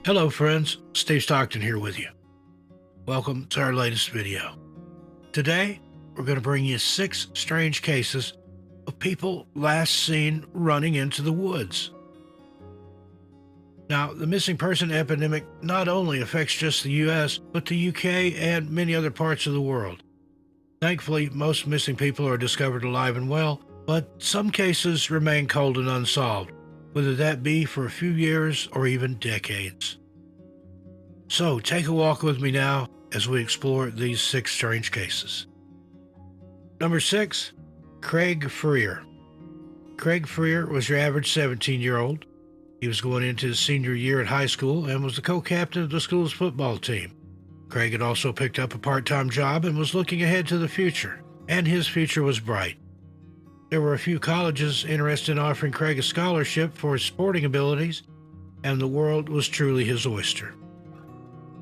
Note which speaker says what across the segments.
Speaker 1: Hello friends, Steve Stockton here with you. Welcome to our latest video. Today, we're going to bring you 6 strange cases of people last seen running into the woods. Now, the missing person epidemic not only affects just the US, but the UK and many other parts of the world. Thankfully, most missing people are discovered alive and well, but some cases remain cold and unsolved, whether that be for a few years or even decades. So take a walk with me now as we explore these 6 strange cases. Number 6, Craig Frier. Craig Frier was your average 17-year-old. He was going into his senior year at high school and was the co-captain of the school's football team. Craig had also picked up a part-time job and was looking ahead to the future, and his future was bright. There were a few colleges interested in offering Craig a scholarship for his sporting abilities, and the world was truly his oyster.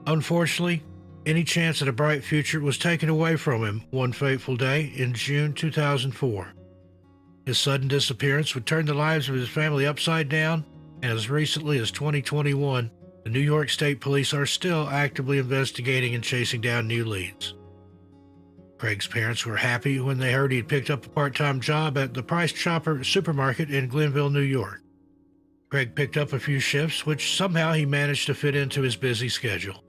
Speaker 1: Unfortunately, any chance at a bright future was taken away from him one fateful day in June 2004. His sudden disappearance would turn the lives of his family upside down, and as recently as 2021, the New York State Police are still actively investigating and chasing down new leads. Craig's parents were happy when they heard he had picked up a part-time job at the Price Chopper supermarket in Glenville, New York. Craig picked up a few shifts, which somehow he managed to fit into his busy schedule.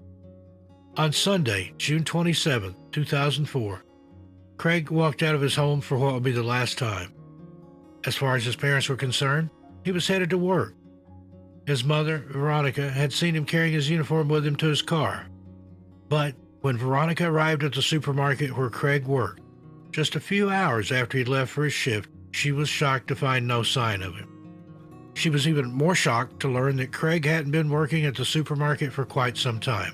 Speaker 1: On Sunday, June 27, 2004, Craig walked out of his home for what would be the last time. As far as his parents were concerned, he was headed to work. His mother, Veronica, had seen him carrying his uniform with him to his car. But when Veronica arrived at the supermarket where Craig worked, just a few hours after he'd left for his shift, she was shocked to find no sign of him. She was even more shocked to learn that Craig hadn't been working at the supermarket for quite some time.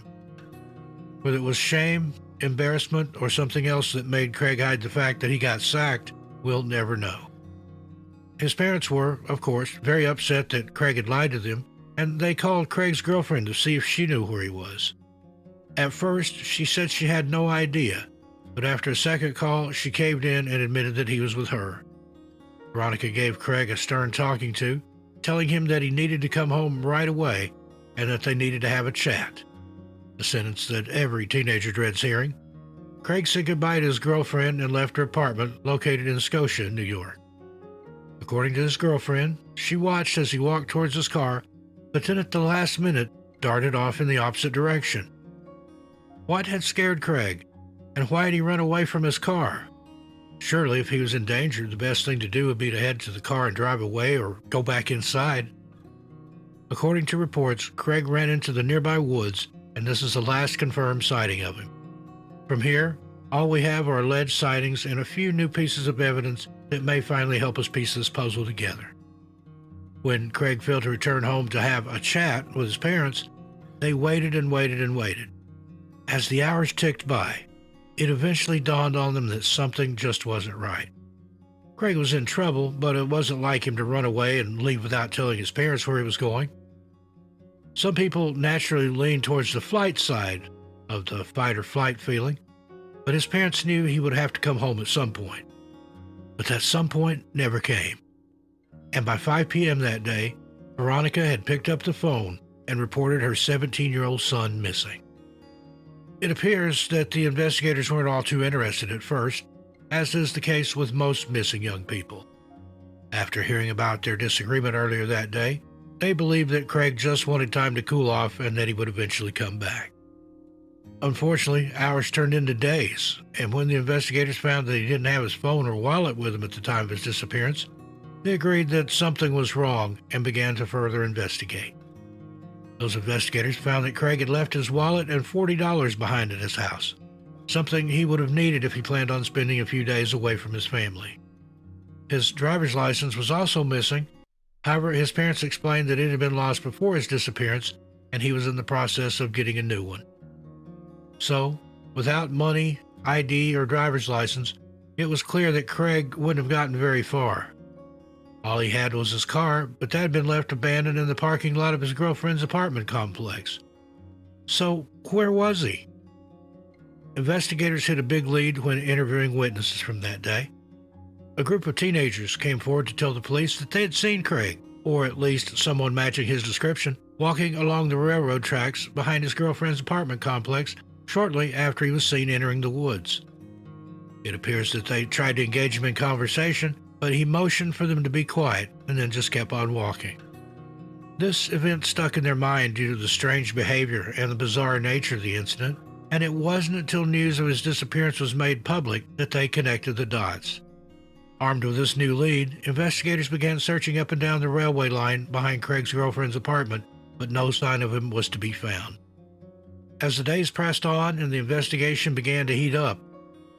Speaker 1: Whether it was shame, embarrassment, or something else that made Craig hide the fact that he got sacked, we'll never know. His parents were, of course, very upset that Craig had lied to them, and they called Craig's girlfriend to see if she knew where he was. At first, she said she had no idea, but after a second call, she caved in and admitted that he was with her. Veronica gave Craig a stern talking to, telling him that he needed to come home right away and that they needed to have a chat. A sentence that every teenager dreads hearing. Craig said goodbye to his girlfriend and left her apartment located in Scotia, New York. According to his girlfriend, she watched as he walked towards his car, but then at the last minute darted off in the opposite direction. What had scared Craig, and why had he run away from his car? Surely if he was in danger, the best thing to do would be to head to the car and drive away or go back inside. According to reports, Craig ran into the nearby woods, and this is the last confirmed sighting of him. From here, all we have are alleged sightings and a few new pieces of evidence that may finally help us piece this puzzle together. When Craig failed to return home to have a chat with his parents, they waited and waited and waited. As the hours ticked by, it eventually dawned on them that something just wasn't right. Craig was in trouble, but it wasn't like him to run away and leave without telling his parents where he was going. Some people naturally lean towards the flight side of the fight or flight feeling, but his parents knew he would have to come home at some point. But that some point never came. And by 5 p.m. that day, Veronica had picked up the phone and reported her 17-year-old son missing. It appears that the investigators weren't all too interested at first, as is the case with most missing young people. After hearing about their disagreement earlier that day, they believed that Craig just wanted time to cool off and that he would eventually come back. Unfortunately, hours turned into days, and when the investigators found that he didn't have his phone or wallet with him at the time of his disappearance, they agreed that something was wrong and began to further investigate. Those investigators found that Craig had left his wallet and $40 behind at his house, something he would have needed if he planned on spending a few days away from his family. His driver's license was also missing. However, his parents explained that it had been lost before his disappearance, and he was in the process of getting a new one. So, without money, ID, or driver's license, it was clear that Craig wouldn't have gotten very far. All he had was his car, but that had been left abandoned in the parking lot of his girlfriend's apartment complex. So, where was he? Investigators hit a big lead when interviewing witnesses from that day. A group of teenagers came forward to tell the police that they had seen Craig or at least someone matching his description, walking along the railroad tracks behind his girlfriend's apartment complex shortly after he was seen entering the woods. It appears that they tried to engage him in conversation, but he motioned for them to be quiet and then just kept on walking. This event stuck in their mind due to the strange behavior and the bizarre nature of the incident, and it wasn't until news of his disappearance was made public that they connected the dots. Armed with this new lead, investigators began searching up and down the railway line behind Craig's girlfriend's apartment, but no sign of him was to be found. As the days pressed on and the investigation began to heat up,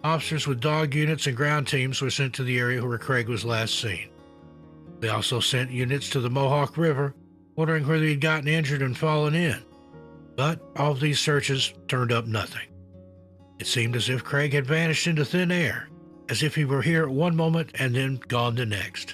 Speaker 1: officers with dog units and ground teams were sent to the area where Craig was last seen. They also sent units to the Mohawk River, wondering whether he'd gotten injured and fallen in. But all of these searches turned up nothing. It seemed as if Craig had vanished into thin air, as if he were here at one moment and then gone the next.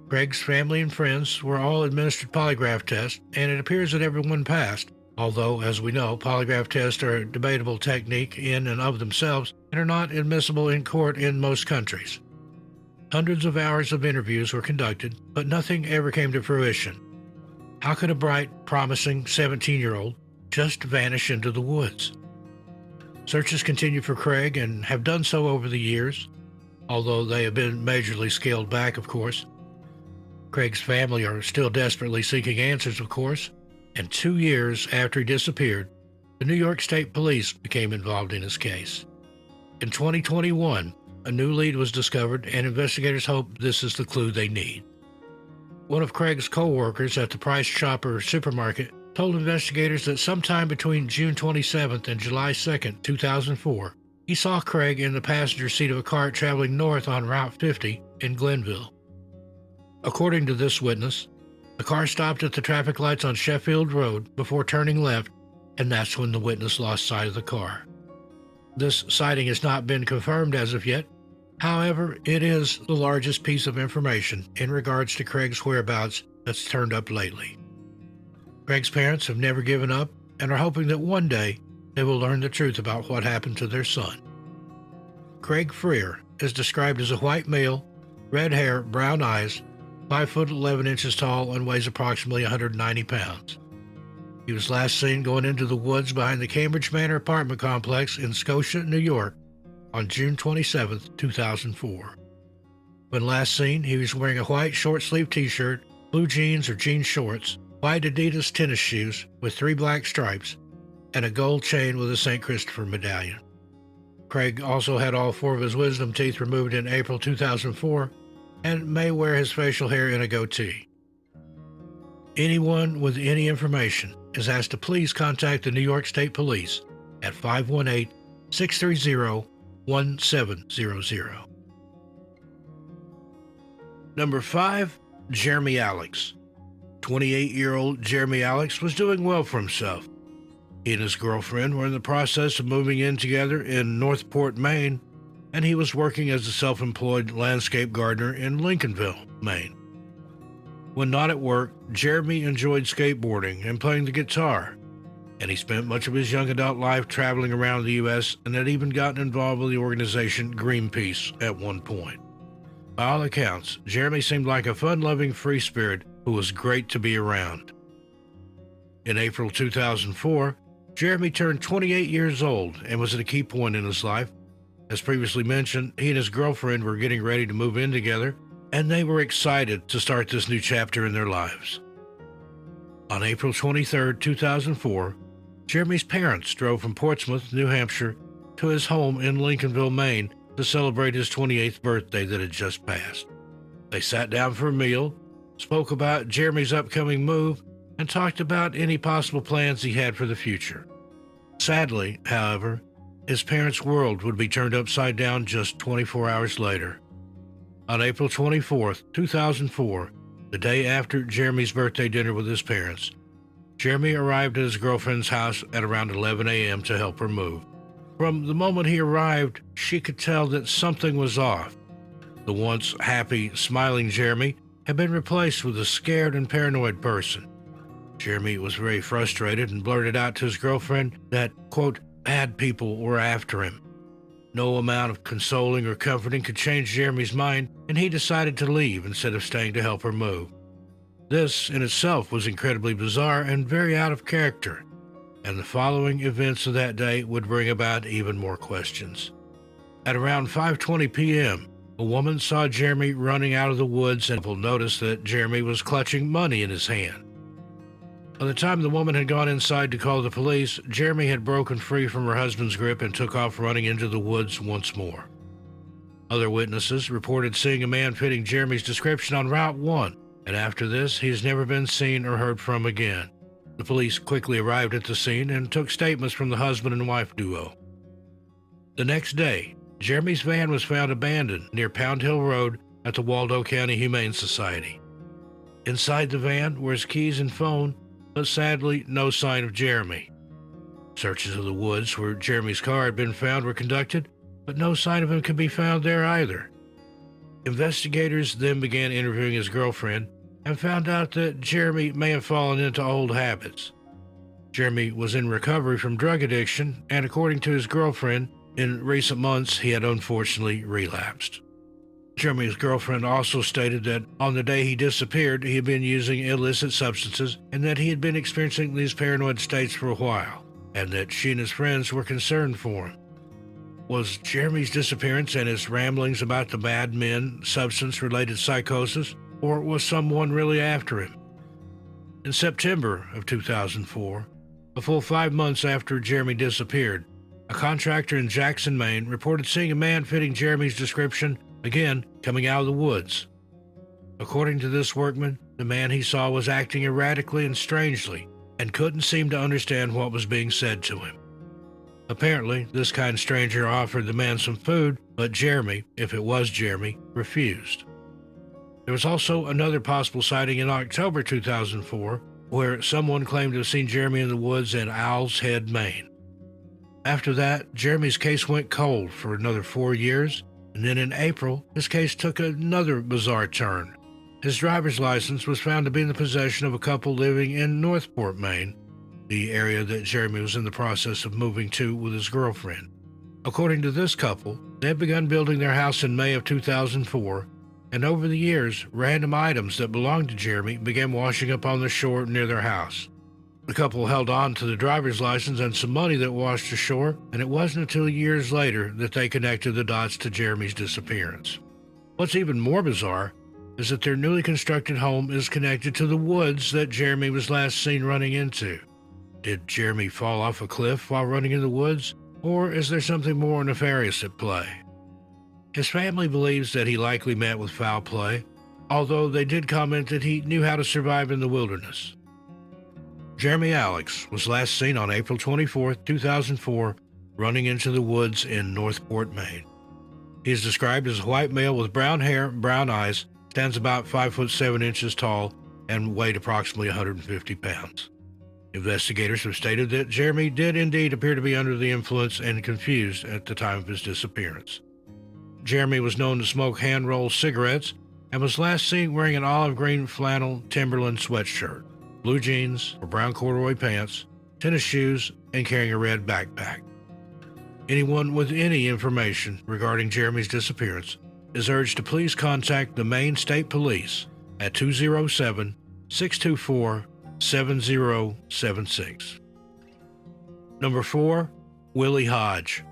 Speaker 1: Craig's family and friends were all administered polygraph tests, and it appears that everyone passed, although, as we know, polygraph tests are a debatable technique in and of themselves and are not admissible in court in most countries. Hundreds of hours of interviews were conducted, but nothing ever came to fruition. How could a bright, promising 17-year-old just vanish into the woods? Searches continue for Craig and have done so over the years, although they have been majorly scaled back, of course. Craig's family are still desperately seeking answers, of course, and 2 years after he disappeared, the New York State Police became involved in his case. In 2021, a new lead was discovered, and investigators hope this is the clue they need. One of Craig's co-workers at the Price Chopper supermarket told investigators that sometime between June 27th and July 2nd, 2004, he saw Craig in the passenger seat of a car traveling north on Route 50 in Glenville. According to this witness, the car stopped at the traffic lights on Sheffield Road before turning left, and that's when the witness lost sight of the car. This sighting has not been confirmed as of yet. However, it is the largest piece of information in regards to Craig's whereabouts that's turned up lately. Craig's parents have never given up and are hoping that one day they will learn the truth about what happened to their son. Craig Frier is described as a white male, red hair, brown eyes, 5 foot 11 inches tall, and weighs approximately 190 pounds. He was last seen going into the woods behind the Cambridge Manor apartment complex in Scotia, New York, on June 27, 2004. When last seen, he was wearing a white short-sleeved t-shirt, blue jeans or jean shorts, white Adidas tennis shoes with 3 black stripes, and a gold chain with a St. Christopher medallion. Craig also had all 4 of his wisdom teeth removed in April 2004 and may wear his facial hair in a goatee. Anyone with any information is asked to please contact the New York State Police at 518-630-1700. Number 5, Jeremy Alex. 28-year-old Jeremy Alex was doing well for himself. He and his girlfriend were in the process of moving in together in Northport, Maine, and he was working as a self-employed landscape gardener in Lincolnville, Maine. When not at work, Jeremy enjoyed skateboarding and playing the guitar, and he spent much of his young adult life traveling around the U.S. and had even gotten involved with the organization Greenpeace at one point. By all accounts, Jeremy seemed like a fun-loving free spirit who was great to be around. In April 2004, Jeremy turned 28 years old and was at a key point in his life. As previously mentioned, he and his girlfriend were getting ready to move in together, and they were excited to start this new chapter in their lives. On April 23, 2004, Jeremy's parents drove from Portsmouth, New Hampshire, to his home in Lincolnville, Maine, to celebrate his 28th birthday that had just passed. They sat down for a meal, spoke about Jeremy's upcoming move, and talked about any possible plans he had for the future. Sadly, however, his parents' world would be turned upside down just 24 hours later. On April 24, 2004, the day after Jeremy's birthday dinner with his parents, Jeremy arrived at his girlfriend's house at around 11 a.m. to help her move. From the moment he arrived, she could tell that something was off. The once happy, smiling Jeremy had been replaced with a scared and paranoid person. Jeremy was very frustrated and blurted out to his girlfriend that, quote, bad people were after him. No amount of consoling or comforting could change Jeremy's mind, and he decided to leave instead of staying to help her move. This in itself was incredibly bizarre and very out of character, and the following events of that day would bring about even more questions. At around 5:20 p.m., a woman saw Jeremy running out of the woods and people noticed that Jeremy was clutching money in his hand. By the time the woman had gone inside to call the police, Jeremy had broken free from her husband's grip and took off running into the woods once more. Other witnesses reported seeing a man fitting Jeremy's description on Route 1, and after this, he has never been seen or heard from again. The police quickly arrived at the scene and took statements from the husband and wife duo. The next day, Jeremy's van was found abandoned near Pound Hill Road at the Waldo County Humane Society. Inside the van were his keys and phone, but sadly, no sign of Jeremy. Searches of the woods where Jeremy's car had been found were conducted, but no sign of him could be found there either. Investigators then began interviewing his girlfriend and found out that Jeremy may have fallen into old habits. Jeremy was in recovery from drug addiction, and according to his girlfriend, in recent months he had unfortunately relapsed. Jeremy's girlfriend also stated that on the day he disappeared, he had been using illicit substances and that he had been experiencing these paranoid states for a while, and that she and his friends were concerned for him. Was Jeremy's disappearance and his ramblings about the bad men substance-related psychosis, or was someone really after him? In September of 2004, a full 5 months after Jeremy disappeared, a contractor in Jackson, Maine, reported seeing a man fitting Jeremy's description, again, coming out of the woods. According to this workman, the man he saw was acting erratically and strangely, and couldn't seem to understand what was being said to him. Apparently, this kind stranger offered the man some food, but Jeremy, if it was Jeremy, refused. There was also another possible sighting in October 2004, where someone claimed to have seen Jeremy in the woods in Owl's Head, Maine. After that, Jeremy's case went cold for another 4 years, and then in April, his case took another bizarre turn. His driver's license was found to be in the possession of a couple living in Northport, Maine, the area that Jeremy was in the process of moving to with his girlfriend. According to this couple, they had begun building their house in May of 2004, and over the years, random items that belonged to Jeremy began washing up on the shore near their house. The couple held on to the driver's license and some money that washed ashore, and it wasn't until years later that they connected the dots to Jeremy's disappearance. What's even more bizarre is that their newly constructed home is connected to the woods that Jeremy was last seen running into. Did Jeremy fall off a cliff while running in the woods, or is there something more nefarious at play? His family believes that he likely met with foul play, although they did comment that he knew how to survive in the wilderness. Jeremy Alex was last seen on April 24, 2004, running into the woods in Northport, Maine. He is described as a white male with brown hair and brown eyes, stands about 5 foot 7 inches tall, and weighed approximately 150 pounds. Investigators have stated that Jeremy did indeed appear to be under the influence and confused at the time of his disappearance. Jeremy was known to smoke hand-rolled cigarettes and was last seen wearing an olive green flannel Timberland sweatshirt, blue jeans or brown corduroy pants, tennis shoes, and carrying a red backpack. Anyone with any information regarding Jeremy's disappearance is urged to please contact the Maine State Police at 207-624-7076. Number 4, Willie Hodgej.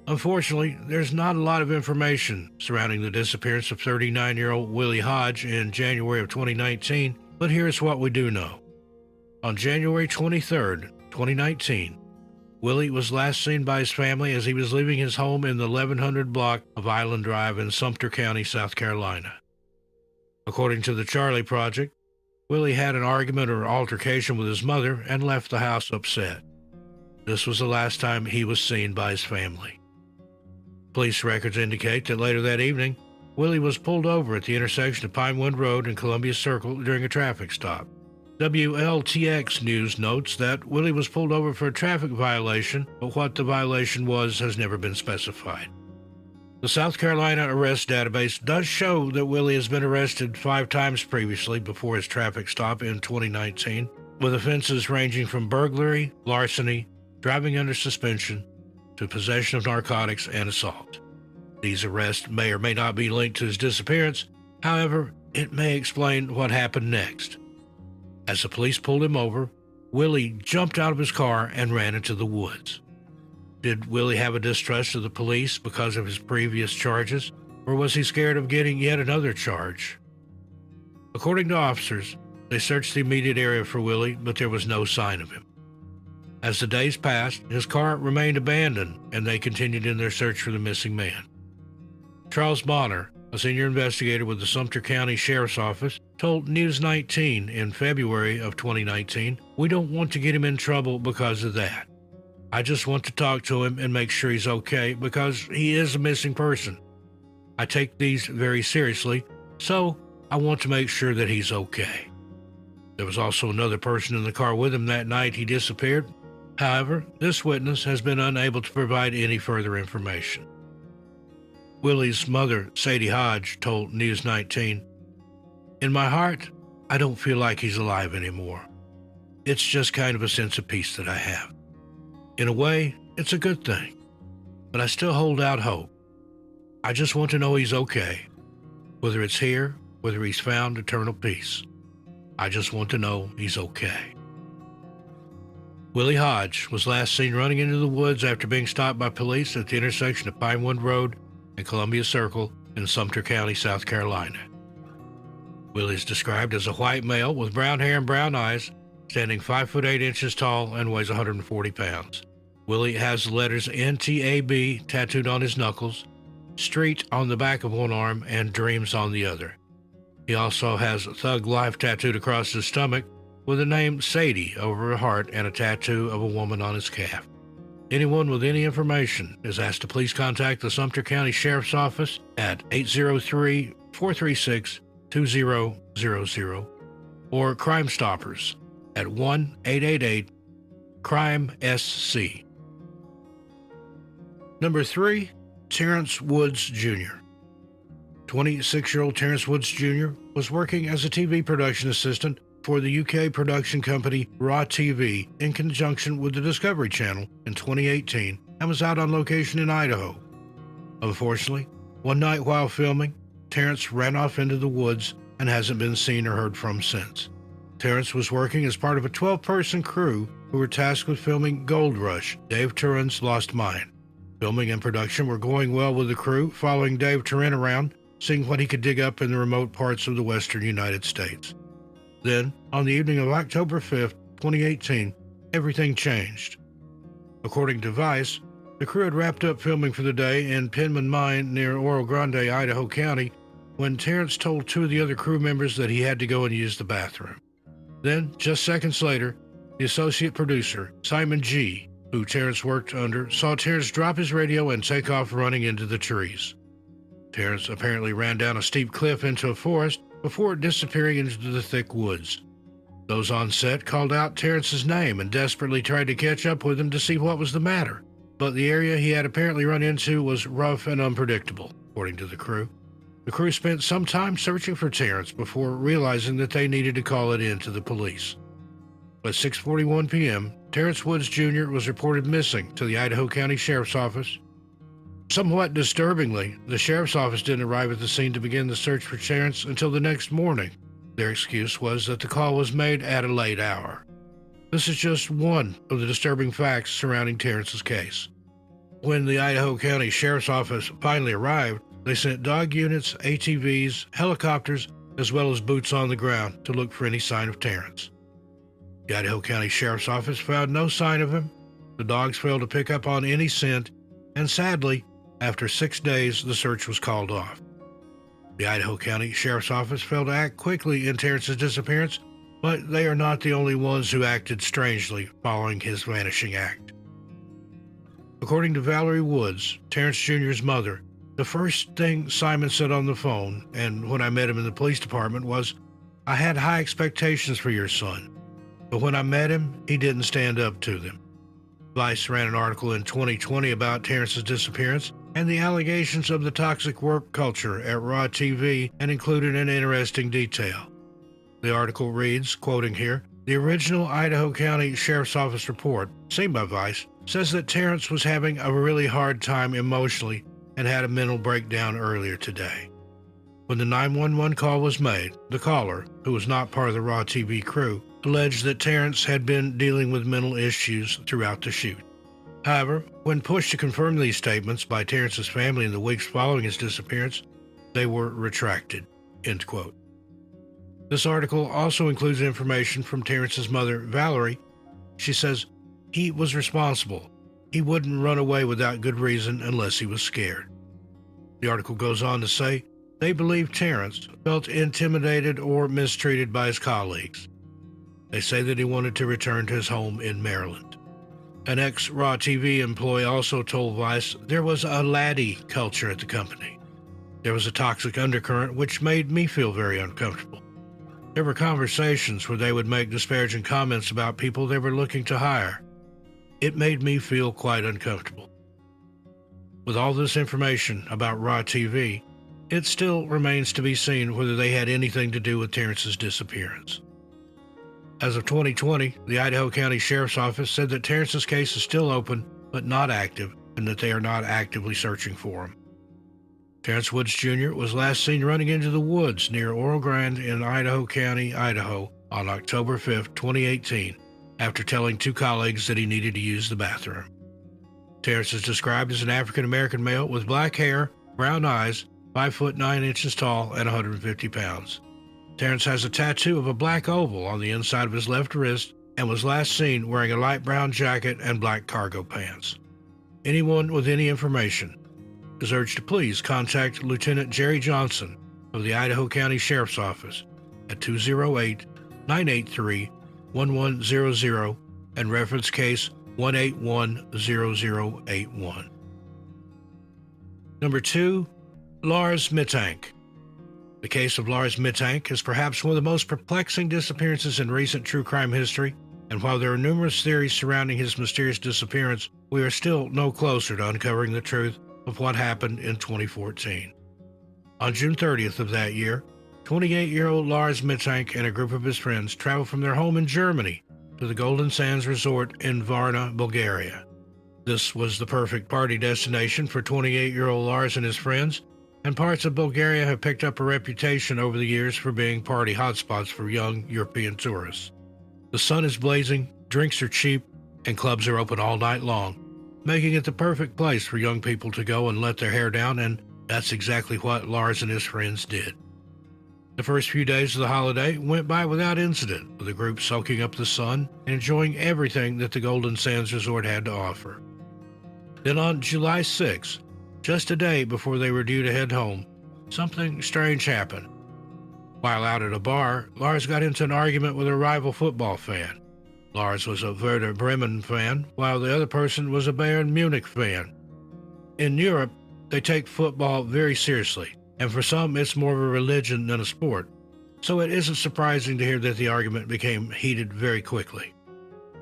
Speaker 1: Unfortunately, there's not a lot of information surrounding the disappearance of 39-year-old Willie Hodgej in January of 2019, but here's what we do know. On January 23, 2019, Willie was last seen by his family as he was leaving his home in the 1100 block of Island Drive in Sumter County, South Carolina. According to the Charlie Project, Willie had an argument or altercation with his mother and left the house upset. This was the last time he was seen by his family. Police records indicate that later that evening, Willie was pulled over at the intersection of Pinewood Road and Columbia Circle during a traffic stop. WLTX News notes that Willie was pulled over for a traffic violation, but what the violation was has never been specified. The South Carolina arrest database does show that Willie has been arrested 5 times previously before his traffic stop in 2019, with offenses ranging from burglary, larceny, driving under suspension, to possession of narcotics and assault. These arrests may or may not be linked to his disappearance. However, It may explain what happened next. As the police pulled him over, Willie jumped out of his car and ran into the woods. Did Willie have a distrust of the police because of his previous charges, or was he scared of getting yet another charge? According to officers, they searched the immediate area for Willie, but there was no sign of him. As the days passed, his car remained abandoned, and they continued in their search for the missing man. Charles Bonner, a senior investigator with the Sumter County Sheriff's Office, told News 19 in February of 2019, "We don't want to get him in trouble because of that. I just want to talk to him and make sure he's okay because he is a missing person. I take these very seriously, so I want to make sure that he's okay." There was also another person in the car with him that night he disappeared. However, this witness has been unable to provide any further information. Willie's mother, Sadie Hodge, told News 19, "In my heart, I don't feel like he's alive anymore. It's just kind of a sense of peace that I have. In a way, it's a good thing, but I still hold out hope. I just want to know he's okay. Whether it's here, whether he's found eternal peace. I just want to know he's okay." Willie Hodgej was last seen running into the woods after being stopped by police at the intersection of Pinewood Road and Columbia Circle in Sumter County, South Carolina. Willie is described as a white male with brown hair and brown eyes, standing 5 foot 8 inches tall and weighs 140 pounds. Willie has the letters NTAB tattooed on his knuckles, Street on the back of one arm, and Dreams on the other. He also has Thug Life tattooed across his stomach, with the name Sadie over a heart and a tattoo of a woman on his calf. Anyone with any information is asked to please contact the Sumter County Sheriff's Office at 803-436-2000 or Crime Stoppers at 1-888-CRIME-SC. Number 3, Terrence Woods Jr. 26-year-old Terrence Woods Jr. was working as a TV production assistant for the UK production company Raw TV in conjunction with the Discovery Channel in 2018 and was out on location in Idaho. Unfortunately, one night while filming, Terrence ran off into the woods and hasn't been seen or heard from since. Terrence was working as part of a 12-person crew who were tasked with filming Gold Rush, Dave Turin's Lost Mine. Filming and production were going well with the crew, following Dave Turin around, seeing what he could dig up in the remote parts of the western United States. Then, on the evening of October 5th, 2018, everything changed. According to Vice, the crew had wrapped up filming for the day in Penman Mine near Oro Grande, Idaho County, when Terrence told 2 of the other crew members that he had to go and use the bathroom. Then, just seconds later, the associate producer, Simon G., who Terrence worked under, saw Terrence drop his radio and take off running into the trees. Terrence apparently ran down a steep cliff into a forest before disappearing into the thick woods. Those on set called out Terrence's name and desperately tried to catch up with him to see what was the matter, but the area he had apparently run into was rough and unpredictable, according to the crew. The crew spent some time searching for Terrence before realizing that they needed to call it in to the police. At 6:41 p.m., Terrence Woods Jr. was reported missing to the Idaho County Sheriff's Office. Somewhat disturbingly, the Sheriff's Office didn't arrive at the scene to begin the search for Terrence until the next morning. Their excuse was that the call was made at a late hour. This is just one of the disturbing facts surrounding Terrence's case. When the Idaho County Sheriff's Office finally arrived, they sent dog units, ATVs, helicopters, as well as boots on the ground to look for any sign of Terrence. The Idaho County Sheriff's Office found no sign of him. The dogs failed to pick up on any scent, and sadly, after 6 days, the search was called off. The Idaho County Sheriff's Office failed to act quickly in Terrence's disappearance, but they are not the only ones who acted strangely following his vanishing act. According to Valerie Woods, Terrence Jr.'s mother, the first thing Simon said on the phone, and when I met him in the police department, was, "I had high expectations for your son, but when I met him, he didn't stand up to them." Vice ran an article in 2020 about Terrence's disappearance and the allegations of the toxic work culture at Raw TV, and included an interesting detail. The article reads, quoting here, "The original Idaho County Sheriff's Office report, seen by Vice, says that Terrence was having a really hard time emotionally and had a mental breakdown earlier today. When the 911 call was made, the caller, who was not part of the Raw TV crew, alleged that Terrence had been dealing with mental issues throughout the shoot. However, when pushed to confirm these statements by Terrence's family in the weeks following his disappearance, they were retracted." End quote. This article also includes information from Terrence's mother, Valerie. She says, "He was responsible. He wouldn't run away without good reason unless he was scared." The article goes on to say, they believe Terrence felt intimidated or mistreated by his colleagues. They say that he wanted to return to his home in Maryland. An ex-Raw TV employee also told Vice there was a laddie culture at the company. There was a toxic undercurrent which made me feel very uncomfortable. There were conversations where they would make disparaging comments about people they were looking to hire. It made me feel quite uncomfortable. With all this information about Raw TV, it still remains to be seen whether they had anything to do with Terrence's disappearance. As of 2020, the Idaho County Sheriff's Office said that Terrence's case is still open but not active, and that they are not actively searching for him. Terrence Woods Jr. was last seen running into the woods near Oro Grande in Idaho County, Idaho, on October 5, 2018, after telling two colleagues that he needed to use the bathroom. Terrence is described as an African-American male with black hair, brown eyes, 5 foot 9 inches tall, and 150 pounds. Terrence has a tattoo of a black oval on the inside of his left wrist and was last seen wearing a light brown jacket and black cargo pants. Anyone with any information is urged to please contact Lieutenant Jerry Johnson of the Idaho County Sheriff's Office at 208-983-1100 and reference case 1810081. Number 2, Lars Mitank. The case of Lars Mitank is perhaps one of the most perplexing disappearances in recent true crime history, and while there are numerous theories surrounding his mysterious disappearance, we are still no closer to uncovering the truth of what happened in 2014. On June 30th of that year, 28-year-old Lars Mitank and a group of his friends traveled from their home in Germany to the Golden Sands Resort in Varna, Bulgaria. This was the perfect party destination for 28-year-old Lars and his friends, and parts of Bulgaria have picked up a reputation over the years for being party hotspots for young European tourists. The sun is blazing, drinks are cheap, and clubs are open all night long, making it the perfect place for young people to go and let their hair down, and that's exactly what Lars and his friends did. The first few days of the holiday went by without incident, with the group soaking up the sun and enjoying everything that the Golden Sands Resort had to offer. Then on July 6, just a day before they were due to head home, something strange happened. While out at a bar, Lars got into an argument with a rival football fan. Lars was a Werder Bremen fan, while the other person was a Bayern Munich fan. In Europe, they take football very seriously, and for some it's more of a religion than a sport, so it isn't surprising to hear that the argument became heated very quickly.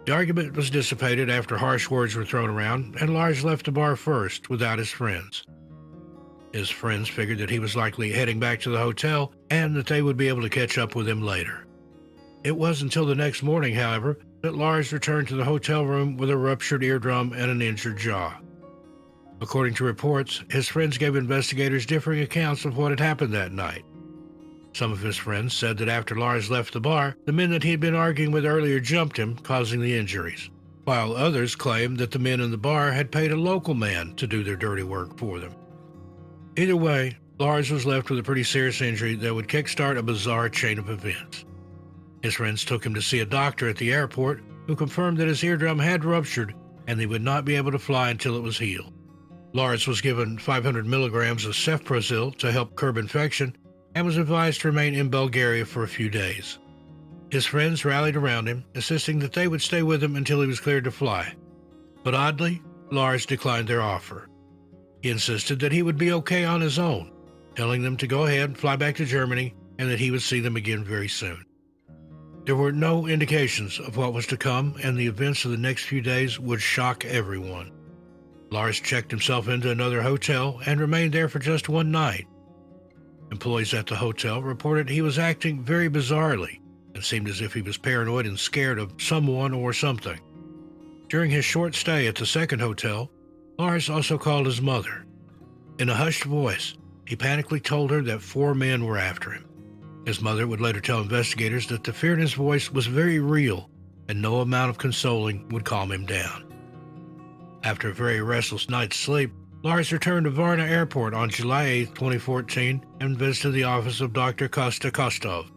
Speaker 1: The argument was dissipated after harsh words were thrown around, and Lars left the bar first without his friends. His friends figured that he was likely heading back to the hotel and that they would be able to catch up with him later. It wasn't until the next morning, however, that Lars returned to the hotel room with a ruptured eardrum and an injured jaw. According to reports, his friends gave investigators differing accounts of what had happened that night. Some of his friends said that after Lars left the bar, the men that he had been arguing with earlier jumped him, causing the injuries, while others claimed that the men in the bar had paid a local man to do their dirty work for them. Either way, Lars was left with a pretty serious injury that would kickstart a bizarre chain of events. His friends took him to see a doctor at the airport who confirmed that his eardrum had ruptured and he would not be able to fly until it was healed. Lars was given 500 milligrams of cefprozil to help curb infection and was advised to remain in Bulgaria for a few days. His friends rallied around him, insisting that they would stay with him until he was cleared to fly. But oddly, Lars declined their offer. He insisted that he would be okay on his own, telling them to go ahead, fly back to Germany, and that he would see them again very soon. There were no indications of what was to come, and the events of the next few days would shock everyone. Lars checked himself into another hotel and remained there for just one night. Employees at the hotel reported he was acting very bizarrely and seemed as if he was paranoid and scared of someone or something. During his short stay at the second hotel, Lars also called his mother. In a hushed voice, He panically told her that 4 men were after him. His mother would later tell investigators that the fear in his voice was very real and no amount of consoling would calm him down. After a very restless night's sleep, Lars returned to Varna Airport on July 8, 2014 and visited the office of Dr. Kostov.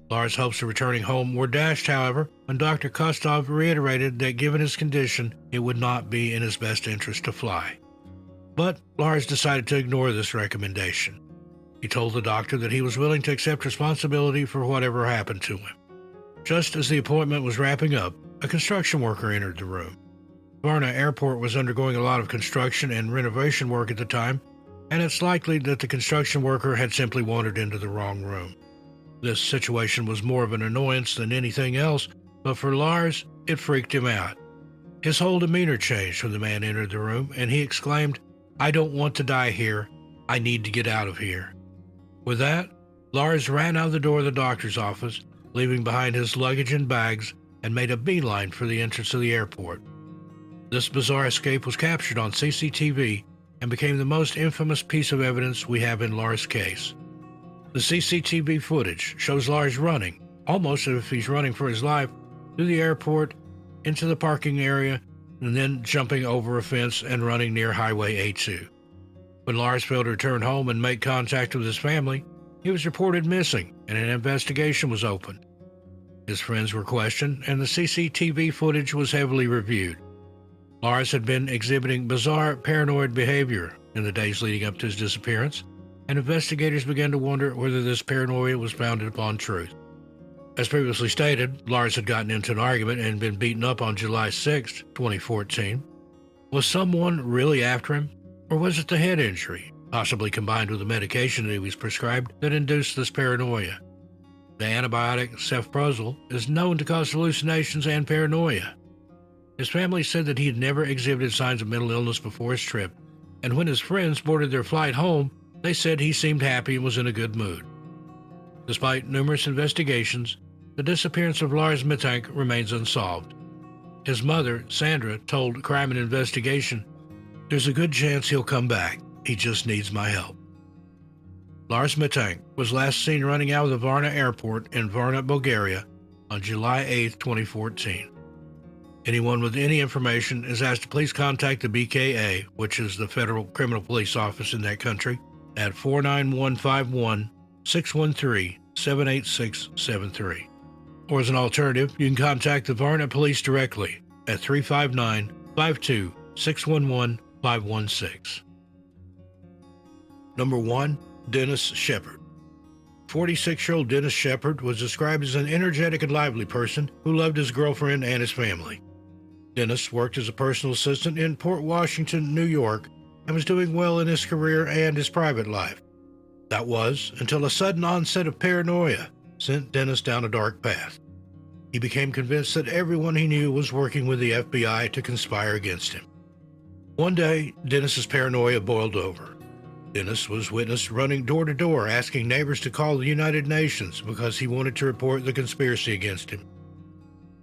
Speaker 1: Lars' hopes of returning home were dashed, however, when Dr. Kostov reiterated that given his condition, it would not be in his best interest to fly. But Lars decided to ignore this recommendation. He told the doctor that he was willing to accept responsibility for whatever happened to him. Just as the appointment was wrapping up, a construction worker entered the room. Varna Airport was undergoing a lot of construction and renovation work at the time, and it's likely that the construction worker had simply wandered into the wrong room. This situation was more of an annoyance than anything else, but for Lars, it freaked him out. His whole demeanor changed when the man entered the room, and he exclaimed, "I don't want to die here. I need to get out of here." With that, Lars ran out the door of the doctor's office, leaving behind his luggage and bags, and made a beeline for the entrance of the airport. This bizarre escape was captured on CCTV and became the most infamous piece of evidence we have in Lars' case. The CCTV footage shows Lars running, almost as if he's running for his life, through the airport, into the parking area, and then jumping over a fence and running near Highway A2. When Lars failed to return home and make contact with his family, he was reported missing and an investigation was opened. His friends were questioned and the CCTV footage was heavily reviewed. Lars had been exhibiting bizarre paranoid behavior in the days leading up to his disappearance, and investigators began to wonder whether this paranoia was founded upon truth. As previously stated, Lars had gotten into an argument and been beaten up on July 6, 2014. Was someone really after him? Or was it the head injury, possibly combined with the medication that he was prescribed, that induced this paranoia? The antibiotic cefprozil is known to cause hallucinations and paranoia. His family said that he had never exhibited signs of mental illness before his trip, and when his friends boarded their flight home, they said he seemed happy and was in a good mood. Despite numerous investigations, the disappearance of Lars Mitank remains unsolved. His mother, Sandra, told Crime and Investigation, "There's a good chance he'll come back. He just needs my help." Lars Mitank was last seen running out of the Varna Airport in Varna, Bulgaria on July 8, 2014. Anyone with any information is asked to please contact the BKA, which is the Federal Criminal Police Office in that country, at 49151-613-78673. Or as an alternative, you can contact the Varna Police directly at 359-52-611-516. Number 1. Dennis Shepard. 46-year-old Dennis Shepard was described as an energetic and lively person who loved his girlfriend and his family. Dennis worked as a personal assistant in Port Washington, New York, and was doing well in his career and his private life. That was until a sudden onset of paranoia sent Dennis down a dark path. He became convinced that everyone he knew was working with the FBI to conspire against him. One day, Dennis's paranoia boiled over. Dennis was witnessed running door to door asking neighbors to call the United Nations because he wanted to report the conspiracy against him.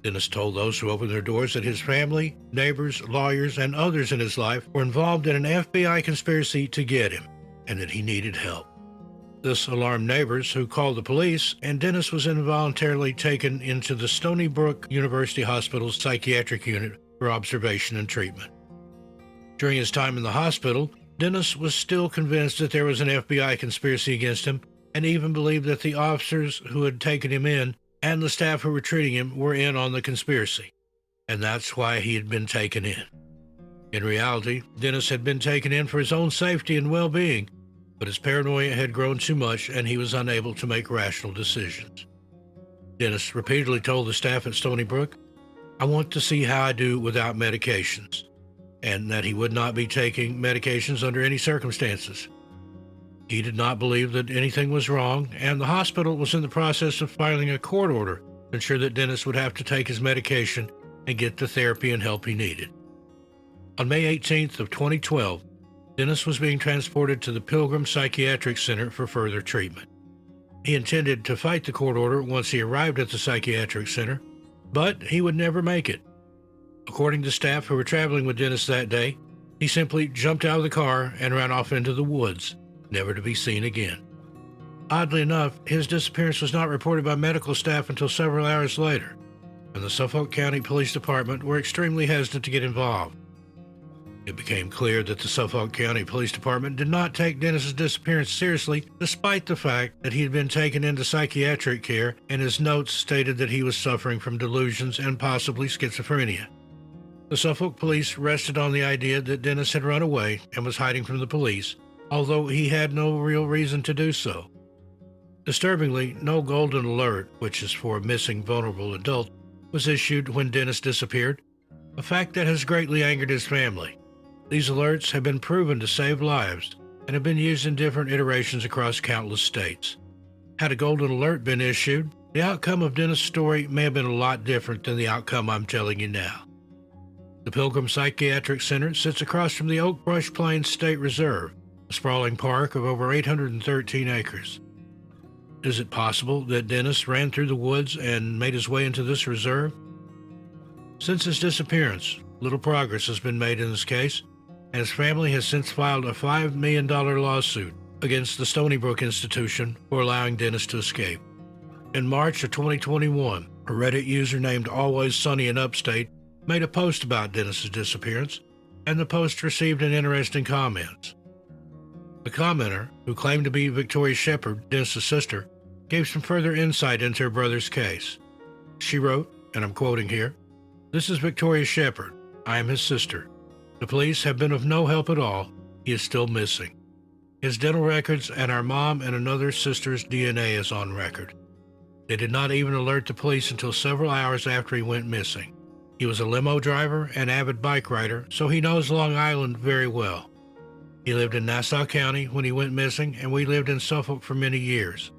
Speaker 1: Dennis told those who opened their doors that his family, neighbors, lawyers, and others in his life were involved in an FBI conspiracy to get him, and that he needed help. This alarmed neighbors, who called the police, and Dennis was involuntarily taken into the Stony Brook University Hospital's psychiatric unit for observation and treatment. During his time in the hospital, Dennis was still convinced that there was an FBI conspiracy against him, and even believed that the officers who had taken him in and the staff who were treating him were in on the conspiracy, and that's why he had been taken in. In reality, Dennis had been taken in for his own safety and well-being, but his paranoia had grown too much and he was unable to make rational decisions. Dennis repeatedly told the staff at Stony Brook, "I want to see how I do without medications," and that he would not be taking medications under any circumstances. He did not believe that anything was wrong, and the hospital was in the process of filing a court order to ensure that Dennis would have to take his medication and get the therapy and help he needed. On May 18th of 2012, Dennis was being transported to the Pilgrim Psychiatric Center for further treatment. He intended to fight the court order once he arrived at the psychiatric center, but he would never make it. According to staff who were traveling with Dennis that day, he simply jumped out of the car and ran off into the woods. never to be seen again. Oddly enough, his disappearance was not reported by medical staff until several hours later, and the Suffolk County Police Department were extremely hesitant to get involved. It became clear that the Suffolk County Police Department did not take Dennis's disappearance seriously, despite the fact that he had been taken into psychiatric care and his notes stated that he was suffering from delusions and possibly schizophrenia. The Suffolk police rested on the idea that Dennis had run away and was hiding from the police, although he had no real reason to do so. Disturbingly, no golden alert, which is for a missing vulnerable adult, was issued when Dennis disappeared, a fact that has greatly angered his family. These alerts have been proven to save lives and have been used in different iterations across countless states. Had a golden alert been issued, the outcome of Dennis' story may have been a lot different than the outcome I'm telling you now. The Pilgrim Psychiatric Center sits across from the Oak Brush Plains State Reserve, a sprawling park of over 813 acres. Is it possible that Dennis ran through the woods and made his way into this reserve? Since his disappearance, little progress has been made in this case, and his family has since filed a $5 million lawsuit against the Stony Brook Institution for allowing Dennis to escape. In March of 2021, a Reddit user named Always Sunny in Upstate made a post about Dennis's disappearance, and the post received an interesting comment. The commenter, who claimed to be Victoria Shepard, Dennis's sister, gave some further insight into her brother's case. She wrote, and I'm quoting here, "This is Victoria Shepard. I am his sister. The police have been of no help at all. He is still missing. His dental records and our mom and another sister's DNA is on record. They did not even alert the police until several hours after he went missing. He was a limo driver and avid bike rider, so he knows Long Island very well. He lived in Nassau County when he went missing, and we lived in Suffolk for many years.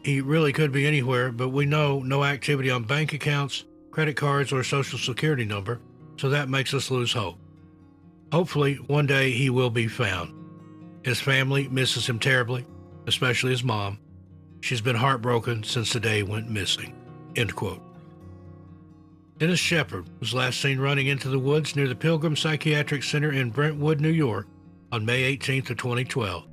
Speaker 1: He really could be anywhere, but we know no activity on bank accounts, credit cards, or social security number, so that makes us lose hope. Hopefully, one day he will be found. His family misses him terribly, especially his mom. She's been heartbroken since the day he went missing." End quote. Dennis Shepard was last seen running into the woods near the Pilgrim Psychiatric Center in Brentwood, New York, on May 18th of 2012.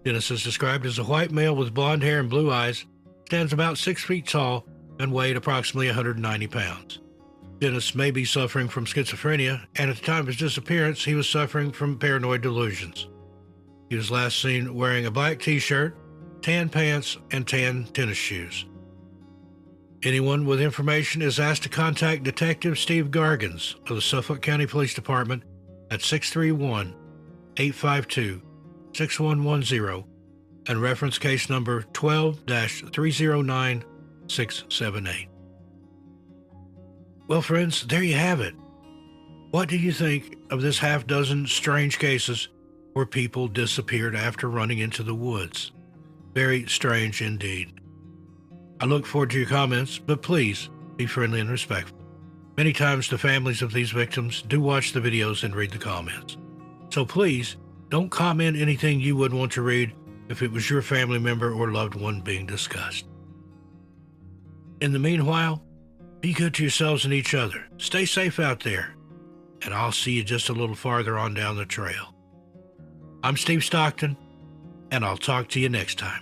Speaker 1: Dennis is described as a white male with blonde hair and blue eyes, stands about 6 feet tall, and weighed approximately 190 pounds. Dennis may be suffering from schizophrenia, and at the time of his disappearance, he was suffering from paranoid delusions. He was last seen wearing a black t-shirt, tan pants, and tan tennis shoes. Anyone with information is asked to contact Detective Steve Gargans of the Suffolk County Police Department at 631-852-6110 and reference case number 12-309678. Well, friends, there you have it. What do you think of this half-dozen strange cases where people disappeared after running into the woods? Very strange indeed. I look forward to your comments, but please be friendly and respectful. Many times the families of these victims do watch the videos and read the comments. So please, don't comment anything you wouldn't want to read if it was your family member or loved one being discussed. In the meanwhile, be good to yourselves and each other. Stay safe out there, and I'll see you just a little farther on down the trail. I'm Steve Stockton, and I'll talk to you next time.